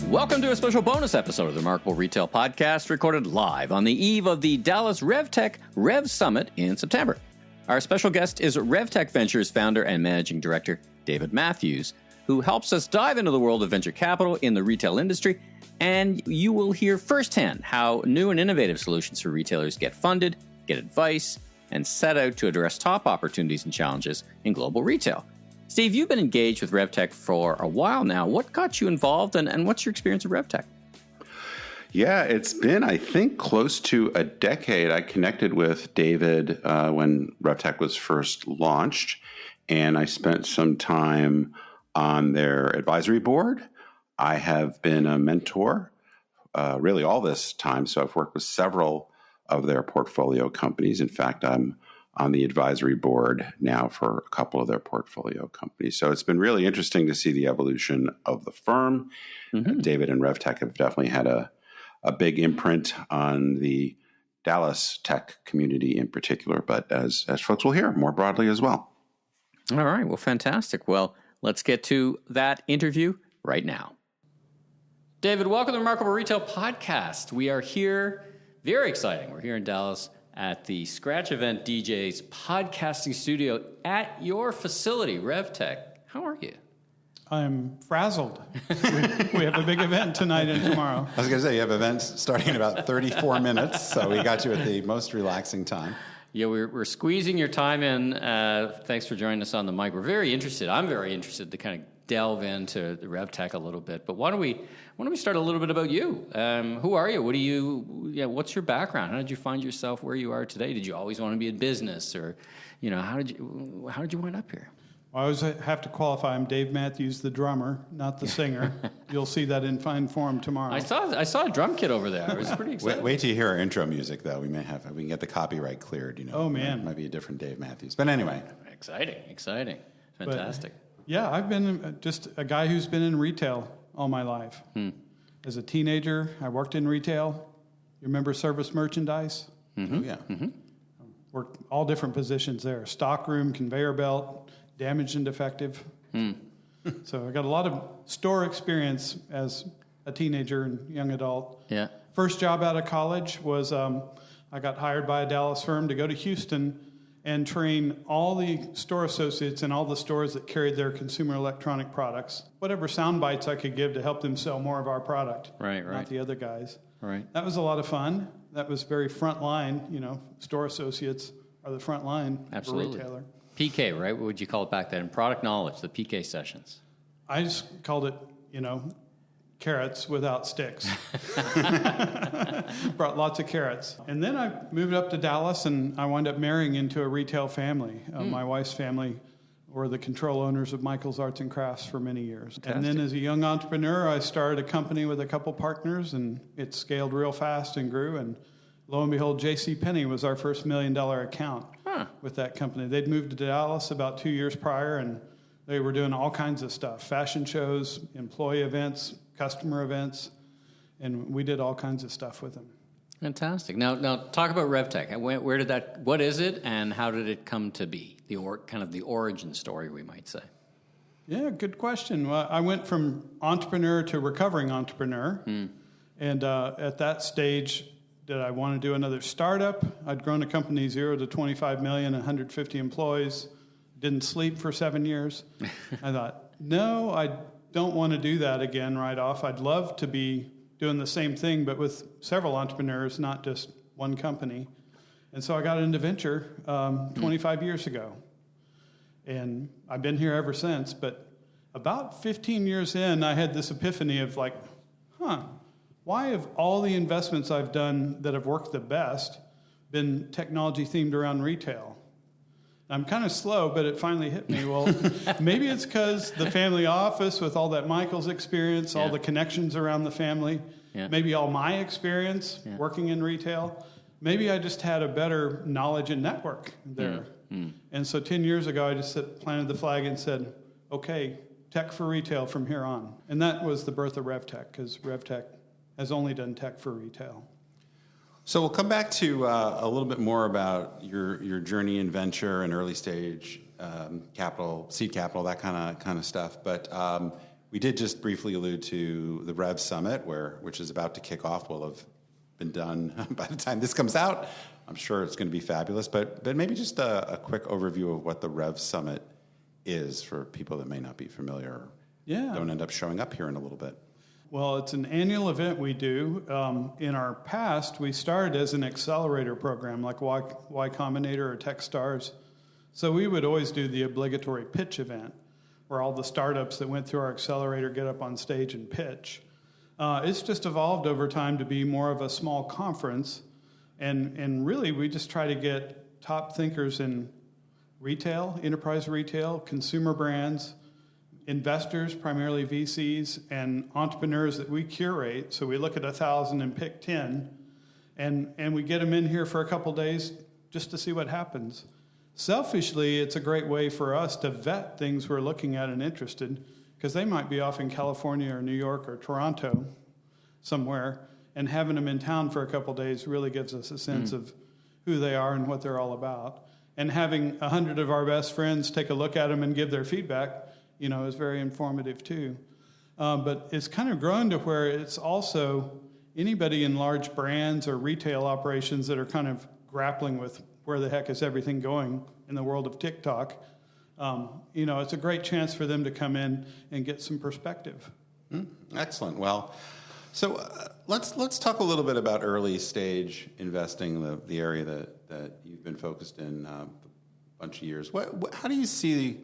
Welcome to a special bonus episode of the Remarkable Retail Podcast, recorded live on the eve of the Dallas RevTech Rev Summit in September. Our special guest is RevTech Ventures founder and managing director David Matthews, who helps us dive into the world of venture capital in the retail industry, and you will hear firsthand how new and innovative solutions for retailers get funded, get advice, and set out to address top opportunities and challenges in global retail. Steve, you've been engaged with RevTech for a while now. What got you involved, and what's your experience with RevTech? Yeah, it's been, I think, close to a decade. I connected with David when RevTech was first launched, and I spent some time on their advisory board. I have been a mentor really all this time, so I've worked with several of their portfolio companies. In fact, I'm on the advisory board now for a couple of their portfolio companies. So it's been really interesting to see the evolution of the firm. Mm-hmm. David and RevTech have definitely had a big imprint on the Dallas tech community in particular, but as folks will hear, more broadly as well. All right. Well, fantastic. Well, let's get to that interview right now. David, welcome to the Remarkable Retail Podcast. We are here, very exciting. We're here in Dallas at the Scratch Event DJ's podcasting studio at your facility, RevTech. How are you? I'm frazzled. We have a big event tonight and tomorrow. I was going to say, you have events starting in about 34 minutes, so we got you at the most relaxing time. Yeah, we're squeezing your time in. Thanks for joining us on the mic. We're very interested. I'm very interested to kind of delve into the RevTech a little bit. But why don't we start a little bit about you? Who are you? What's your background? How did you find yourself where you are today? Did you always want to be in business, or how did you wind up here? Well, I always have to qualify. I'm Dave Matthews, the drummer, not the singer. You'll see that in fine form tomorrow. I saw a drum kit over there. It was pretty exciting. Wait till you hear our intro music, though. We can get the copyright cleared. Oh man, it might be a different Dave Matthews. But anyway, exciting, fantastic. Yeah, I've been just a guy who's been in retail all my life. As a teenager, I worked in retail. You remember service merchandise? Mm-hmm. Oh, yeah. Mm-hmm. Worked all different positions there. Stockroom, conveyor belt, damaged and defective. So I got a lot of store experience as a teenager and young adult. Yeah. First job out of college was I got hired by a Dallas firm to go to Houston and train all the store associates in all the stores that carried their consumer electronic products, whatever sound bites I could give to help them sell more of our product, right. Not the other guys. Right. That was a lot of fun. That was very front line. Store associates are the front line. Absolutely. For a retailer. PK, right? What would you call it back then? Product knowledge, the PK sessions. I just called it, carrots without sticks. Brought lots of carrots. And then I moved up to Dallas, and I wound up marrying into a retail family. My wife's family were the control owners of Michael's Arts and Crafts for many years. Fantastic. And then as a young entrepreneur, I started a company with a couple partners, and it scaled real fast and grew. And lo and behold, JCPenney was our first $1 million account with that company. They'd moved to Dallas about 2 years prior, and they were doing all kinds of stuff, fashion shows, employee events, customer events, and we did all kinds of stuff with them. Fantastic. Now talk about RevTech. Where did that? What is it, and how did it come to be? The origin story, we might say. Yeah, good question. Well, I went from entrepreneur to recovering entrepreneur, and at that stage, did I want to do another startup? I'd grown a company 0 to 25 million, 150 employees. Didn't sleep for 7 years. I thought, no, I don't want to do that again right off. I'd love to be doing the same thing, but with several entrepreneurs, not just one company. And so I got into venture 25 years ago. And I've been here ever since. But about 15 years in, I had this epiphany of why have all the investments I've done that have worked the best been technology themed around retail? I'm kind of slow, but it finally hit me. Well, maybe it's because the family office with all that Michael's experience, all the connections around the family, maybe all my experience working in retail. Maybe I just had a better knowledge and network there. And so 10 years ago, I just planted the flag and said, okay, tech for retail from here on. And that was the birth of RevTech, because RevTech has only done tech for retail. So we'll come back to a little bit more about your journey in venture and early stage capital, seed capital, that kind of stuff. But We did just briefly allude to the Rev Summit, which is about to kick off. Will have been done by the time this comes out. I'm sure it's going to be fabulous. But maybe just a quick overview of what the Rev Summit is for people that may not be familiar or don't end up showing up here in a little bit. Well, it's an annual event we do. In our past, we started as an accelerator program like Y Combinator or Techstars. So we would always do the obligatory pitch event where all the startups that went through our accelerator get up on stage and pitch. It's just evolved over time to be more of a small conference. And really, we just try to get top thinkers in retail, enterprise retail, consumer brands, investors, primarily VCs, and entrepreneurs that we curate. So we look at 1,000 and pick 10, and we get them in here for a couple days just to see what happens. Selfishly, it's a great way for us to vet things we're looking at and interested, because they might be off in California or New York or Toronto somewhere, and having them in town for a couple days really gives us a sense of who they are and what they're all about. And having 100 of our best friends take a look at them and give their feedback, is very informative too. But it's kind of grown to where it's also anybody in large brands or retail operations that are kind of grappling with where the heck is everything going in the world of TikTok. It's a great chance for them to come in and get some perspective. Excellent. Well, so let's talk a little bit about early stage investing, the area that you've been focused in a bunch of years. How do you see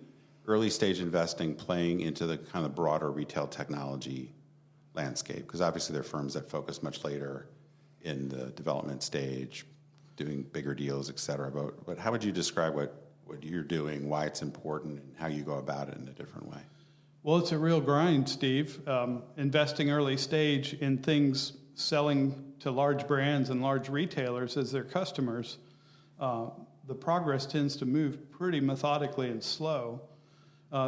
early stage investing playing into the kind of broader retail technology landscape? Because obviously there are firms that focus much later in the development stage, doing bigger deals, et cetera. But how would you describe what you're doing, why it's important, and how you go about it in a different way? Well, it's a real grind, Steve. Investing early stage in things selling to large brands and large retailers as their customers, the progress tends to move pretty methodically and slow.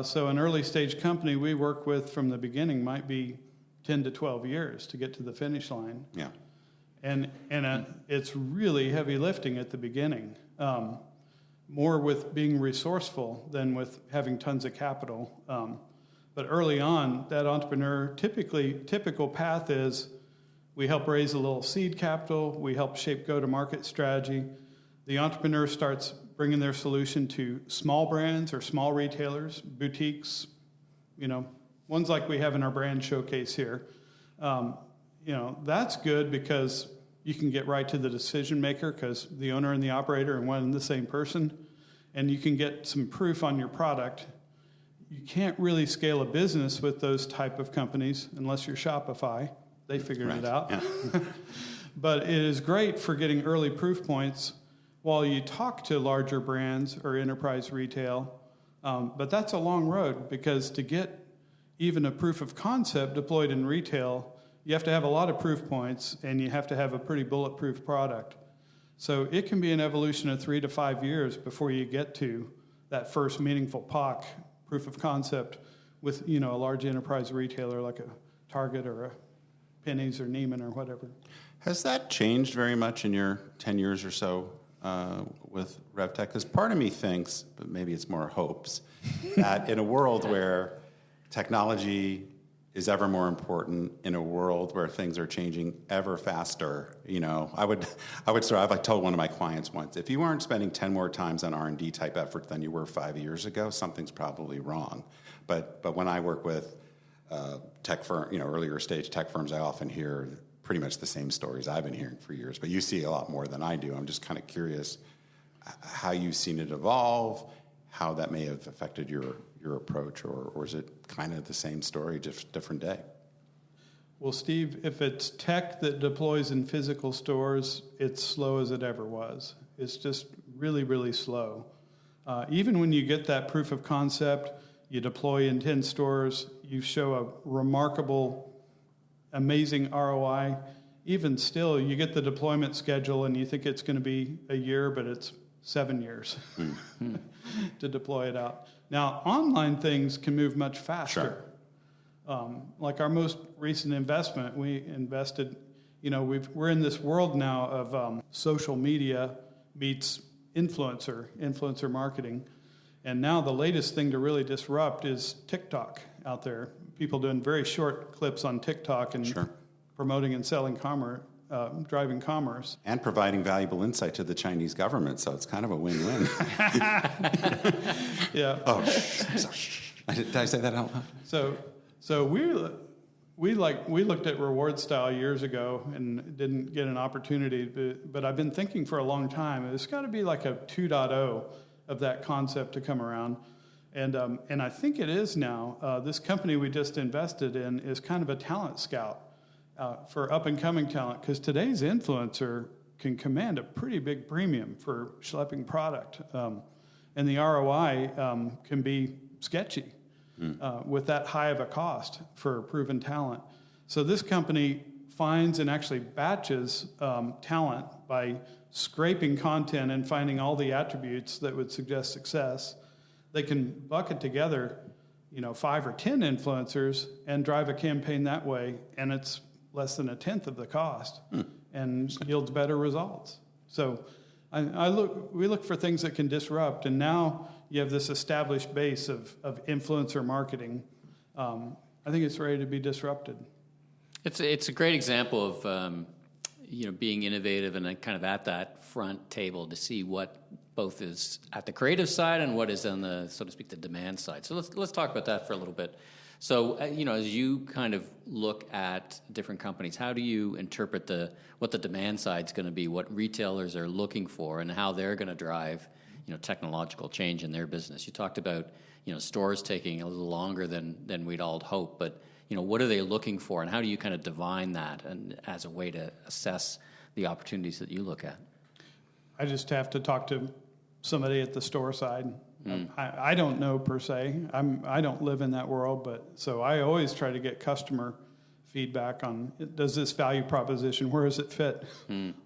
So an early stage company we work with from the beginning might be 10 to 12 years to get to the finish line. Yeah. And it's really heavy lifting at the beginning, more with being resourceful than with having tons of capital. But early on, that entrepreneur, typical path is we help raise a little seed capital, we help shape go-to-market strategy. The entrepreneur starts bringing their solution to small brands or small retailers, boutiques, ones like we have in our brand showcase here. That's good because you can get right to the decision maker because the owner and the operator are one and the same person, and you can get some proof on your product. You can't really scale a business with those type of companies unless you're Shopify. They figured it out. Yeah. But it is great for getting early proof points while you talk to larger brands or enterprise retail. But that's a long road because to get even a proof of concept deployed in retail, you have to have a lot of proof points and you have to have a pretty bulletproof product. So it can be an evolution of 3 to 5 years before you get to that first meaningful POC, proof of concept, with a large enterprise retailer like a Target or a Penny's or Neiman or whatever. Has that changed very much in your 10 years or so with RevTech? Because part of me thinks, but maybe it's more hopes, that in a world where technology is ever more important, in a world where things are changing ever faster, I would I told one of my clients once, if you weren't spending 10 more times on R&D type effort than you were 5 years ago, something's probably wrong. But when I work with tech firm, earlier stage tech firms, I often hear pretty much the same stories I've been hearing for years. But you see a lot more than I do. I'm just kind of curious how you've seen it evolve, how that may have affected your approach, or is it kind of the same story, just different day? Well, Steve, if it's tech that deploys in physical stores, it's slow as it ever was. It's just really, really slow. Even when you get that proof of concept, you deploy in 10 stores, you show a remarkable, amazing ROI. Even still, you get the deployment schedule and you think it's going to be a year, but it's 7 years to deploy it out. Now, online things can move much faster. Sure. Like our most recent investment, we invested, we're in this world now of social media meets influencer marketing. And now the latest thing to really disrupt is TikTok out there. People doing very short clips on TikTok and promoting and selling driving commerce. And providing valuable insight to the Chinese government, so it's kind of a win-win. Yeah. Oh, I'm sorry. Did I say that out loud? So we looked at reward style years ago and didn't get an opportunity, but I've been thinking for a long time, it's got to be like a 2.0 of that concept to come around. And I think it is now. This company we just invested in is kind of a talent scout for up-and-coming talent, because today's influencer can command a pretty big premium for schlepping product. And the ROI can be sketchy with that high of a cost for proven talent. So this company finds and actually batches talent by scraping content and finding all the attributes that would suggest success. They can bucket together, 5 or 10 influencers and drive a campaign that way, and it's less than a tenth of the cost and yields better results. So we look for things that can disrupt, and now you have this established base of influencer marketing. I think it's ready to be disrupted. It's a great example of being innovative and kind of at that front table to see what both is at the creative side and what is on the, so to speak, the demand side. So let's talk about that for a little bit. So as you kind of look at different companies, how do you interpret what the demand side is going to be, what retailers are looking for, and how they're going to drive technological change in their business? You talked about stores taking a little longer than we'd all hoped, but what are they looking for, and how do you kind of divine that and as a way to assess the opportunities that you look at? I just have to talk to somebody at the store side. I don't know per se. I don't live in that world, but so I always try to get customer feedback on, does this value proposition, where does it fit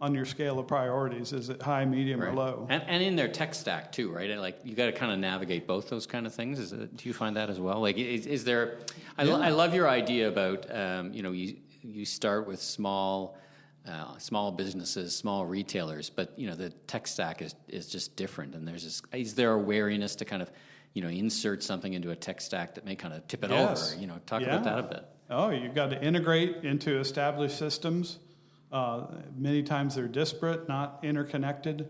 on your scale of priorities? Is it high, medium, or low? And in their tech stack too, right? And like you got to kind of navigate both those kind of things. Do you find that as well? Like, is there? I love your idea about you start with small businesses, small retailers, but the tech stack is just different. And is there a wariness to kind of insert something into a tech stack that may kind of tip it over? Talk about that a bit. Oh, you've got to integrate into established systems. Many times they're disparate, not interconnected.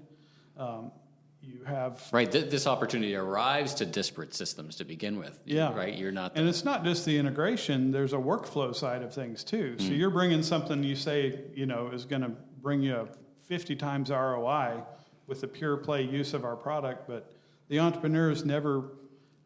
You have this opportunity arrives to disparate systems to begin with. Right. You're not, and it's not just the integration. There's a workflow side of things too. So you're bringing something you say is going to bring you a 50 times ROI with the pure play use of our product, but the entrepreneur is never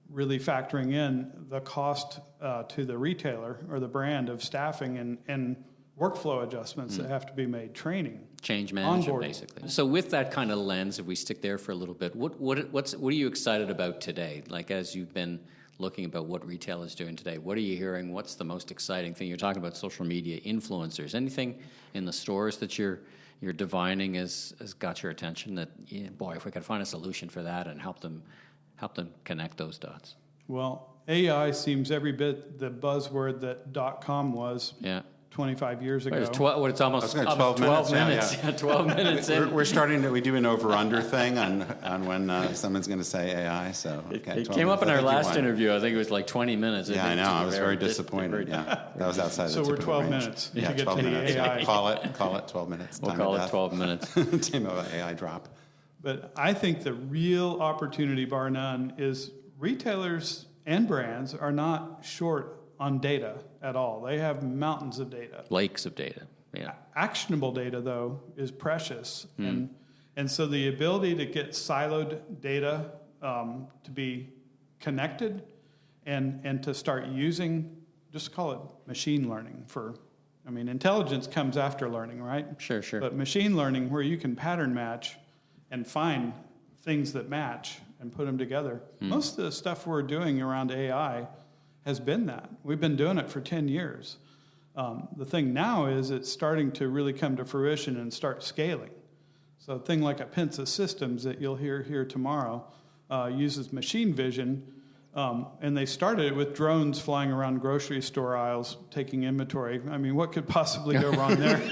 really factoring in the cost to the retailer or the brand of staffing and workflow adjustments that have to be made, training, change management, basically. So with that kind of lens, if we stick there for a little bit, what are you excited about today? Like, as you've been looking about what retail is doing today, what are you hearing? What's the most exciting thing? You're talking about social media influencers. Anything in the stores that you're divining has got your attention? That if we could find a solution for that and help them connect those dots. Well, AI seems every bit the buzzword that .com was 25 years ago. It's almost 12 minutes. Yeah. 12 minutes in. We're starting to, we do an over-under thing on when someone's going to say AI. So it came up in our last interview. I think it was like 20 minutes. Yeah, I know. I was very disappointed. That was outside the typical range. So we're 12 minutes to get 12 to minutes. the AI. Call it 12 minutes. We'll call it 12 minutes. Time of AI drop. But I think the real opportunity, bar none, is retailers and brands are not short on data at all. They have mountains of data. Lakes of data, yeah. Actionable data, though, is precious. And so the ability to get siloed data to be connected and to start using, just call it machine learning intelligence comes after learning, right? Sure. But machine learning, where you can pattern match and find things that match and put them together. Most of the stuff we're doing around AI has been that. We've been doing it for 10 years. The thing now is it's starting to really come to fruition and start scaling. So a thing like a Pensa Systems that you'll hear here tomorrow uses machine vision, and they started it with drones flying around grocery store aisles taking inventory. I mean, what could possibly go wrong there?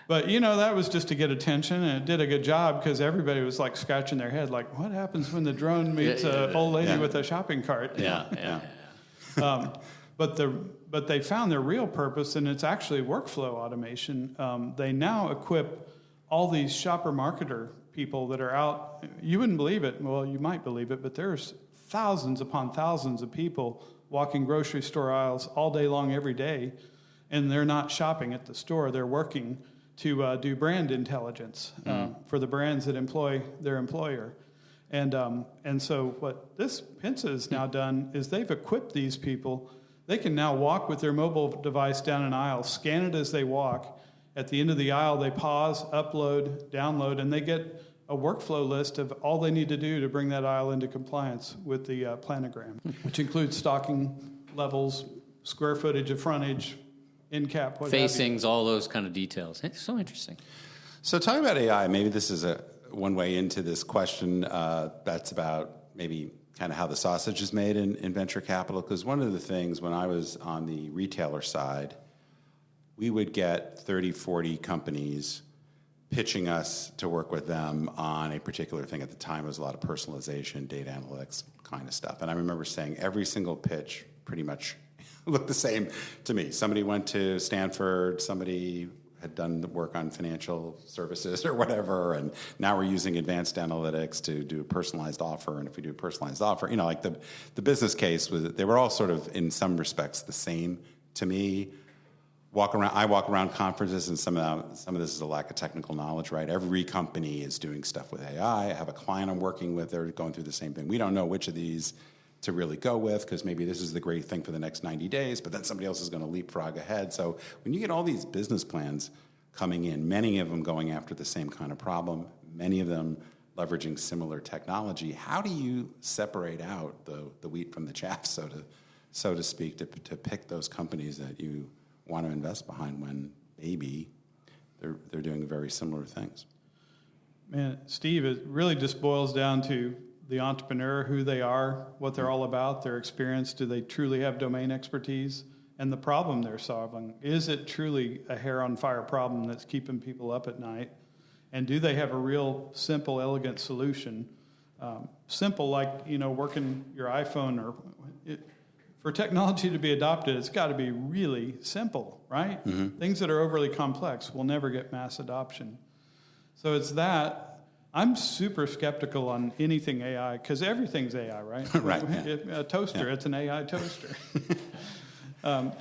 But, that was just to get attention, and it did a good job because everybody was like scratching their head, like, what happens when the drone meets an old lady with a shopping cart? Yeah. But they found their real purpose, and it's actually workflow automation. They now equip all these shopper marketer people that are out. You wouldn't believe it. Well, you might believe it, but there's thousands upon thousands of people walking grocery store aisles all day long, every day, and they're not shopping at the store. They're working to do brand intelligence for the brands that employ their employer. And so what this Pinsa has now done is they've equipped these people. They can now walk with their mobile device down an aisle, scan it as they walk. At the end of the aisle, they pause, upload, download, and they get a workflow list of all they need to do to bring that aisle into compliance with the planogram, which includes stocking levels, square footage of frontage, end cap, what facings, all those kind of details. It's so interesting. So talking about AI, maybe this is one way into this question that's about maybe kind of how the sausage is made in venture capital, because one of the things when I was on the retailer side, we would get 30, 40 companies pitching us to work with them on a particular thing. At the time, it was a lot of personalization, data analytics kind of stuff. And I remember saying every single pitch pretty much looked the same to me. Somebody went to Stanford, somebody had done the work on financial services or whatever, and now we're using advanced analytics to do a personalized offer. And if we do a personalized offer, like the business case was, they were all sort of in some respects the same to me. I walk around conferences, and some of this is a lack of technical knowledge, right? Every company is doing stuff with AI. I have a client I'm working with; they're going through the same thing. We don't know which of these to really go with because maybe this is the great thing for the next 90 days, but then somebody else is going to leapfrog ahead. So when you get all these business plans coming in, many of them going after the same kind of problem, many of them leveraging similar technology, how do you separate out the wheat from the chaff, so to speak, to pick those companies that you want to invest behind when maybe they're doing very similar things? Man, Steve, it really just boils down to the entrepreneur, who they are, what they're all about, their experience. Do they truly have domain expertise? And the problem they're solving. Is it truly a hair-on-fire problem that's keeping people up at night? And do they have a real simple, elegant solution? Simple like, working your iPhone for technology to be adopted, it's got to be really simple, right? Mm-hmm. Things that are overly complex will never get mass adoption. So it's that. I'm super skeptical on anything AI because everything's AI, right? Right. A toaster, it's an AI toaster.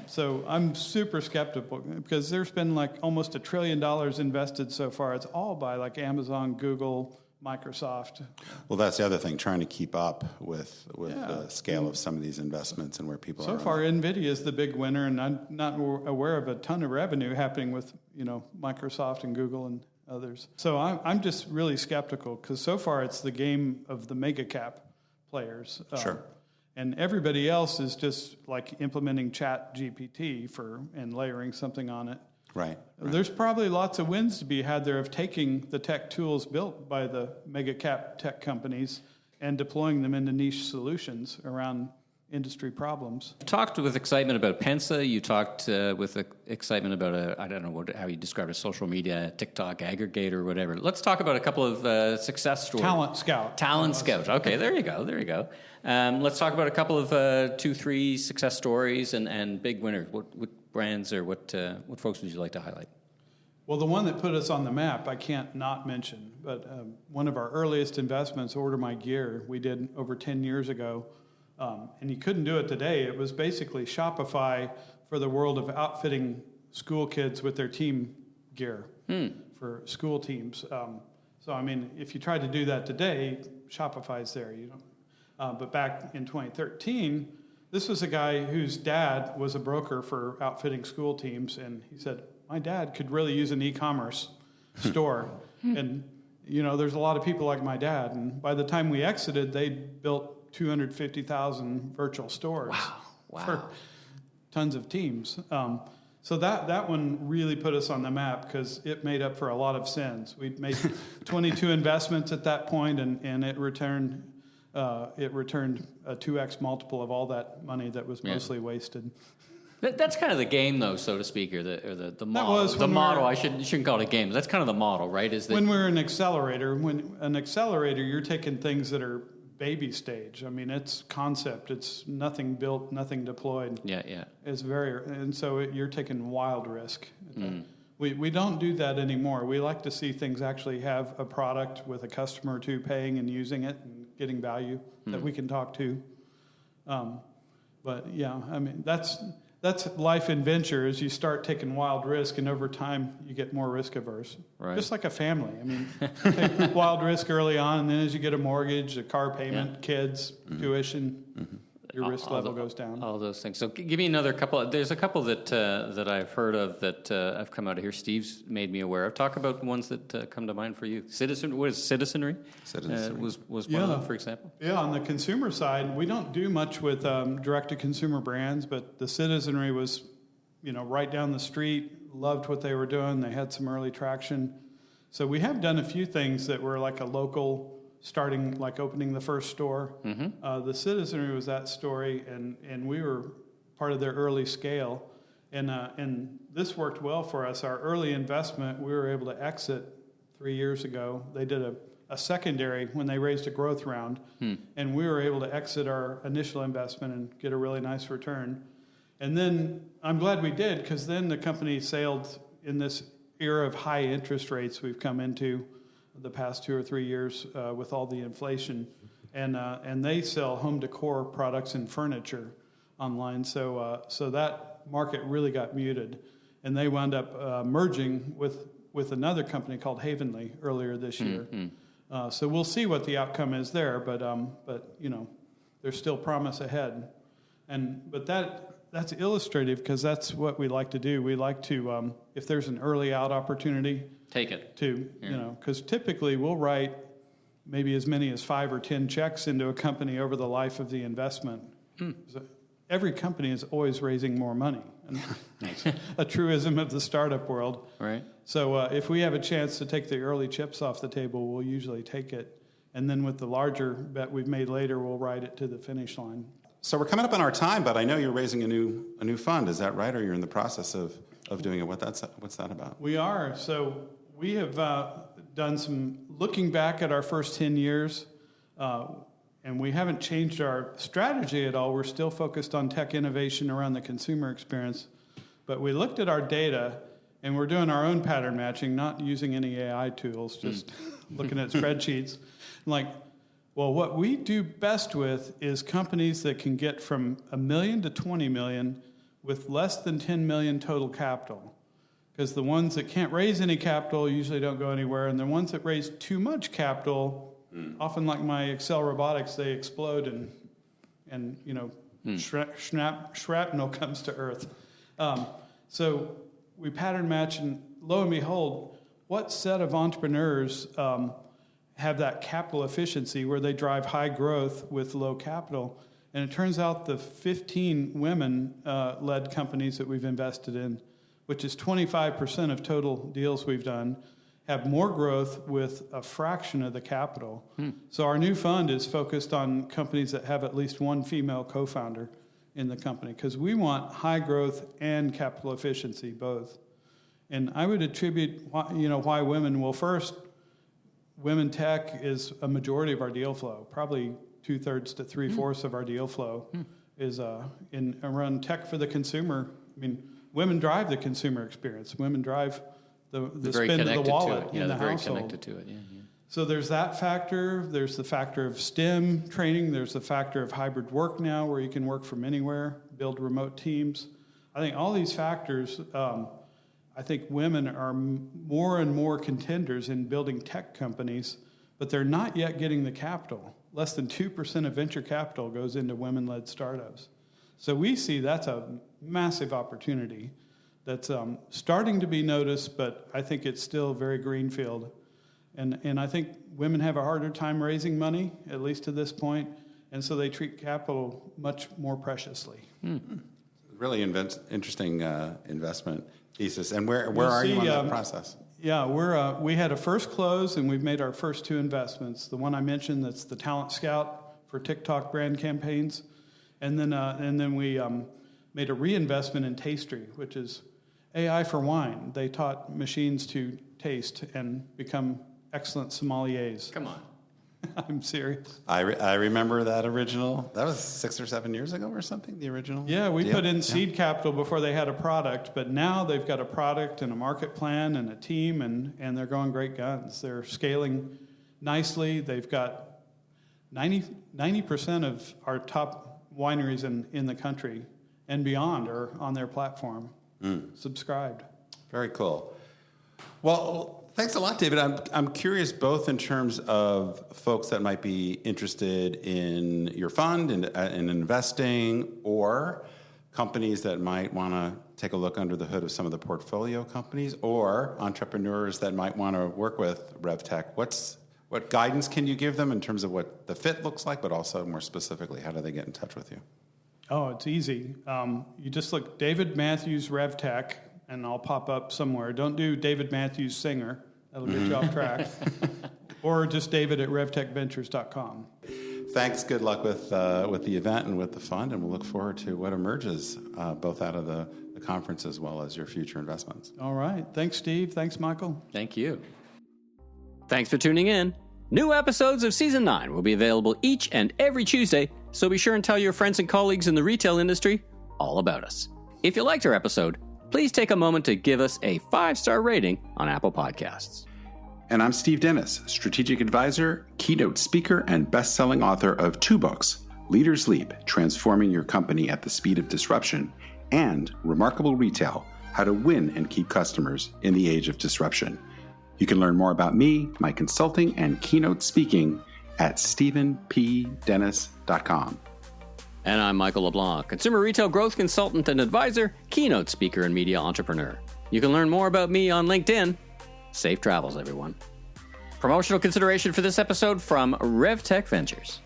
So I'm super skeptical because there's been like almost $1 trillion invested so far. It's all by like Amazon, Google, Microsoft. Well, that's the other thing, trying to keep up with the scale of some of these investments and where people are. So far, NVIDIA is the big winner, and I'm not aware of a ton of revenue happening with Microsoft and Google and others. So I'm just really skeptical because so far it's the game of the mega cap players. Sure. And everybody else is just like implementing Chat GPT and layering something on it. Right. There's probably lots of wins to be had there of taking the tech tools built by the mega cap tech companies and deploying them into niche solutions around industry problems. You talked with excitement about Pinsa. You talked with excitement about I don't know how you describe a social media, TikTok aggregator or whatever. Let's talk about a couple of success stories. Talent Scout. Talent Scout. Okay, there you go. Let's talk about a couple of 2-3 success stories and big winners. What brands or what folks would you like to highlight? Well, the one that put us on the map, I can't not mention, but one of our earliest investments, Order My Gear, we did over 10 years ago. And you couldn't do it today. It was basically Shopify for the world of outfitting school kids with their team gear for school teams. So, I mean, if you tried to do that today, Shopify's there. But back in 2013, this was a guy whose dad was a broker for outfitting school teams, and he said, my dad could really use an e-commerce store. And, there's a lot of people like my dad. And by the time we exited, they built 250,000 virtual stores for tons of teams. So that one really put us on the map because it made up for a lot of sins. We'd made 22 investments at that point, and it returned a 2x multiple of all that money that was mostly wasted. That's kind of the game, though, so to speak, or the model. was The when model. I shouldn't call it a game. That's kind of the model, right? Is that when we're an accelerator? When an accelerator, you're taking things that are baby stage. I mean, it's concept. It's nothing built, nothing deployed. yeah. It's and so you're taking wild risk. We don't do that anymore. We like to see things actually have a product with a customer or two paying and using it and getting value that we can talk to. But yeah, I mean, that's life in venture. Is you start taking wild risk, and over time you get more risk averse. Right. Just like a family. I mean, take wild risk early on, and then as you get a mortgage, a car payment, kids, tuition, your risk level goes down. All those things. So give me another couple. There's a couple that I've heard of that I've come out of here. Steve's made me aware of. Talk about ones that come to mind for you. What is citizenry? Citizenry. Was one of them, for example. Yeah, on the consumer side, we don't do much with direct-to-consumer brands, but the citizenry was, right down the street, loved what they were doing. They had some early traction. So we have done a few things that were like a local, starting like opening the first store. The citizenry was that story, and we were part of their early scale. And this worked well for us. Our early investment, we were able to exit 3 years ago. They did a secondary when they raised a growth round, and we were able to exit our initial investment and get a really nice return. And then I'm glad we did, because then the company sailed in this era of high interest rates we've come into the past 2 or 3 years with all the inflation. And they sell home decor products and furniture online. So that market really got muted. And they wound up merging with another company called Havenly earlier this year. So we'll see what the outcome is there, but there's still promise ahead. But that's illustrative, because that's what we like to do. We like to, if there's an early out opportunity, take it. Because typically we'll write maybe as many as 5 or 10 checks into a company over the life of the investment. So every company is always raising more money. And that's a truism of the startup world. Right. So if we have a chance to take the early chips off the table, we'll usually take it. And then with the larger bet we've made later, we'll ride it to the finish line. So we're coming up on our time, but I know you're raising a new fund. Is that right, or you're in the process of doing it? What's that about? We are. So we have done some looking back at our first 10 years, and we haven't changed our strategy at all. We're still focused on tech innovation around the consumer experience. But we looked at our data, and we're doing our own pattern matching, not using any AI tools, just looking at spreadsheets. Well, what we do best with is companies that can get from $1 million to $20 million with less than $10 million total capital. Because the ones that can't raise any capital usually don't go anywhere, and the ones that raise too much capital, often like my Excel Robotics, they explode and shrapnel comes to earth. So we pattern match, and lo and behold, what set of entrepreneurs have that capital efficiency where they drive high growth with low capital? And it turns out the 15 women-led companies that we've invested in, which is 25% of total deals we've done, have more growth with a fraction of the capital. So our new fund is focused on companies that have at least one female co-founder in the company, because we want high growth and capital efficiency both. And I would attribute why women. Well, first, women tech is a majority of our deal flow. Probably 2/3 to 3/4 of our deal flow is around tech for the consumer. I mean, women drive the consumer experience. Women drive the spin of the wallet in the household. Very connected to it. Yeah. So there's that factor. There's the factor of STEM training. There's the factor of hybrid work now, where you can work from anywhere, build remote teams. I think all these factors. I think women are more and more contenders in building tech companies, but they're not yet getting the capital. Less than 2% of venture capital goes into women-led startups. So we see that's a massive opportunity that's starting to be noticed, but I think it's still very greenfield. And I think women have a harder time raising money, at least to this point, and so they treat capital much more preciously. Really interesting investment thesis. And where are you on that process? Yeah, we had a first close, and we've made our first 2 investments. The one I mentioned, that's the Talent Scout for TikTok brand campaigns, and then we made a reinvestment in Tastery, which is AI for wine. They taught machines to taste and become excellent sommeliers. Come on. I'm serious. I remember that original. That was 6 or 7 years ago or something, the original. Yeah, we deal? put in seed capital before they had a product, but now they've got a product and a market plan and a team, and they're going great guns. They're scaling nicely. They've got 90% of our top wineries in the country and beyond are on their platform, subscribed. Very cool. Well, thanks a lot, David. I'm curious both in terms of folks that might be interested in your fund and in investing, or companies that might want to take a look under the hood of some of the portfolio companies, or entrepreneurs that might want to work with RevTech. What guidance can you give them in terms of what the fit looks like, but also more specifically, how do they get in touch with you? Oh, it's easy. You just look David Matthews RevTech, and I'll pop up somewhere. Don't do David Matthews Singer. That'll get you off track. Or just David at RevTechVentures.com. Thanks. Good luck with the event and with the fund, and we'll look forward to what emerges both out of the conference as well as your future investments. All right. Thanks, Steve. Thanks, Michael. Thank you. Thanks for tuning in. New episodes of Season 9 will be available each and every Tuesday, so be sure and tell your friends and colleagues in the retail industry all about us. If you liked our episode, please take a moment to give us a 5-star rating on Apple Podcasts. And I'm Steve Dennis, strategic advisor, keynote speaker, and best-selling author of 2 books, Leaders Leap, Transforming Your Company at the Speed of Disruption, and Remarkable Retail, How to Win and Keep Customers in the Age of Disruption. You can learn more about me, my consulting, and keynote speaking at stephenpdennis.com. And I'm Michael LeBlanc, consumer retail growth consultant and advisor, keynote speaker, and media entrepreneur. You can learn more about me on LinkedIn. Safe travels, everyone. Promotional consideration for this episode from RevTech Ventures.